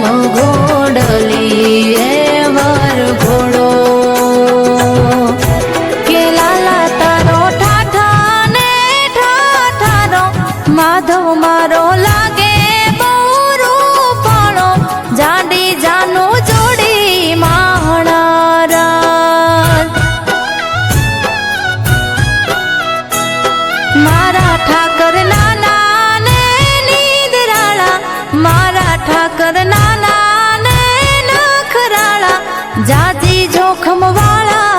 રામ ઘોડલી એ વર ઘોડો કે લાલા તારો ઠાઠા ને ઠાઠારો માધવ મારો લાગે બહુ રૂપાળો જાડી જાનું જોડી માહણારા મારા ઠાકર નાના ને નીદરાળા મારા ઠાકર નાના ને નખરાળા જાજી જોખમ વાળા